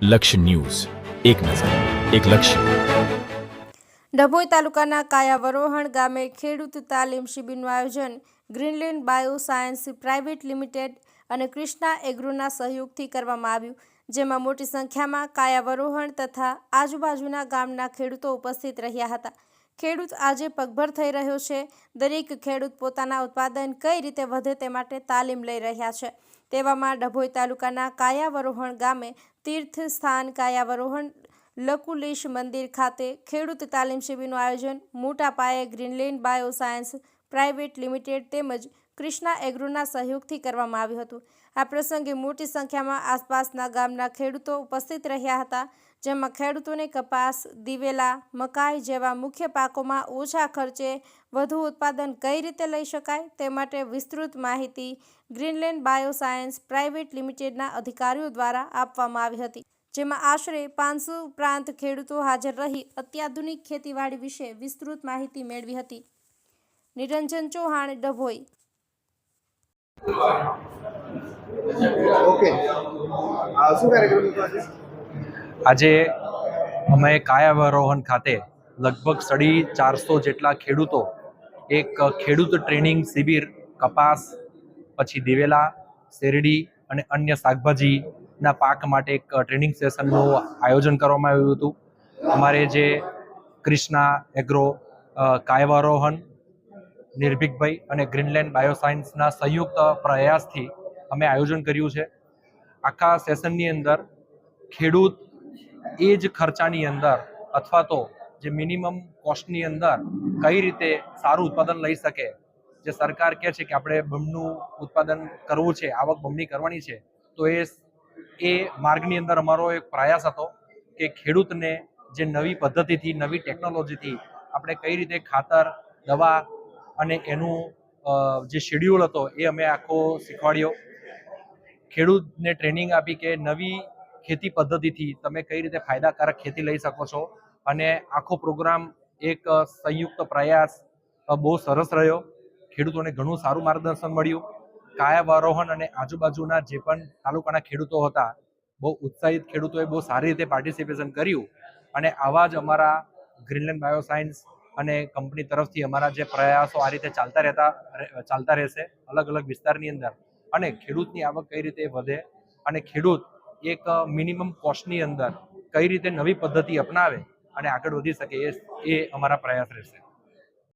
લક્ષ્ય ન્યૂઝ, એક નજર, એક લક્ષ્ય. ડભોઈ તાલુકાના કાયાવરોહણ ગામે ખેડૂત તાલીમ શિબિરનું આયોજન ગ્રીનલેન્ડ બાયોસાયન્સ પ્રાઇવેટ લિમિટેડ અને કૃષ્ણા એગ્રોના સહયોગથી કરવામાં આવ્યું, જેમાં મોટી સંખ્યામાં કાયાવરોહણ તથા આજુબાજુના ગામના ખેડૂતો ઉપસ્થિત રહ્યા હતા. ખેડૂત આજે પગભર થઈ રહ્યો છે. દરેક ખેડૂત પોતાના ઉત્પાદન કઈ રીતે વધે તે માટે તાલીમ લઈ રહ્યા છે. તેવામાં ડભોઈ તાલુકાના કાયાવરોહણ ગામે તીર્થ સ્થાન કાયાવરોહણ લકુલીશ મંદિર ખાતે ખેડૂત તાલીમ શિબિરનું આયોજન મોટા પાયે ગ્રીનલેન્ડ બાયોસાયન્સ પ્રાઇવેટ લિમિટેડ તેમજ કૃષ્ણા એગ્રોના સહયોગથી કરવામાં આવ્યું હતું. આ પ્રસંગે મોટી સંખ્યામાં આસપાસના ગામના ખેડૂતો ઉપસ્થિત રહ્યા હતા, જેમાં ખેડૂતોને કપાસ, દિવેલા, મકાઈ જેવા મુખ્ય પાકોમાં ઓછા ખર્ચે વધુ ઉત્પાદન કઈ રીતે લઈ શકાય તે માટે વિસ્તૃત માહિતી ગ્રીનલેન્ડ બાયોસાયન્સ પ્રાઇવેટ લિમિટેડના અધિકારીઓ દ્વારા આપવામાં આવી હતી, જેમાં આશરે 500 ઉપરાંત ખેડૂતો હાજર રહી અત્યાધુનિક ખેતીવાડી વિશે વિસ્તૃત માહિતી મેળવી હતી. નિરંજન ચૌહાણ, ડભોઈ. ઓકે, શું કાર્યક્રમ આજે અમે કાયાવરોહણ ખાતે લગભગ 450 જેટલા ખેડૂતો એક ખેડૂત ટ્રેનિંગ શિબિર કપાસ, પછી દિવેલા, શેરડી અને અન્ય શાકભાજીના પાક માટે એક ટ્રેનિંગ સેશનનું આયોજન કરવામાં આવ્યું હતું. અમારે જે કૃષ્ણા એગ્રો, કાયાવરોહણ, નિર્ભીકભાઈ અને ગ્રીનલેન્ડ બાયોસાયન્સના સંયુક્ત પ્રયાસથી અમે આયોજન કર્યું છે. આખા સેશનની અંદર ખેડૂત એ જ ખર્ચાની અંદર અથવા તો જે મિનિમમ કોસ્ટની અંદર કઈ રીતે સારું ઉત્પાદન લઈ શકે. જે સરકાર કહે છે કે આપણે બમણું ઉત્પાદન કરવું છે, આવક બમણી કરવાની છે, તો એ માર્ગની અંદર અમારો એક પ્રયાસ હતો કે ખેડૂતને જે નવી પદ્ધતિથી, નવી ટેકનોલોજીથી આપણે કઈ રીતે ખાતર, દવા અને એનું જે શેડ્યુલ હતો એ અમે આખો શીખવાડ્યો. ખેડૂતને ટ્રેનિંગ આપી કે નવી ખેતી પદ્ધતિથી તમે કઈ રીતે ફાયદાકારક ખેતી લઈ શકો છો. અને આખો પ્રોગ્રામ એક સંયુક્ત પ્રયાસ બહુ સરસ રહ્યો. ખેડૂતોને ઘણું સારું માર્ગદર્શન મળ્યું. કાયાવરોહણ અને આજુબાજુના જે પણ તાલુકાના ખેડૂતો હતા, બહુ ઉત્સાહિત ખેડૂતોએ બહુ સારી રીતે પાર્ટિસિપેશન કર્યું. અને આવા જ અમારા ગ્રીનલેન્ડ બાયોસાયન્સ અને કંપની તરફથી અમારા જે પ્રયાસો આ રીતે ચાલતા રહેશે અલગ અલગ વિસ્તારની અંદર. અને ખેડૂતની આવક કઈ રીતે વધે અને ખેડૂત એક મિનિમમ કોસ્ટની અંદર કઈ રીતે નવી પદ્ધતિ અપનાવે અને આગળ વધી શકે, એ અમારા પ્રયાસ રહેશે.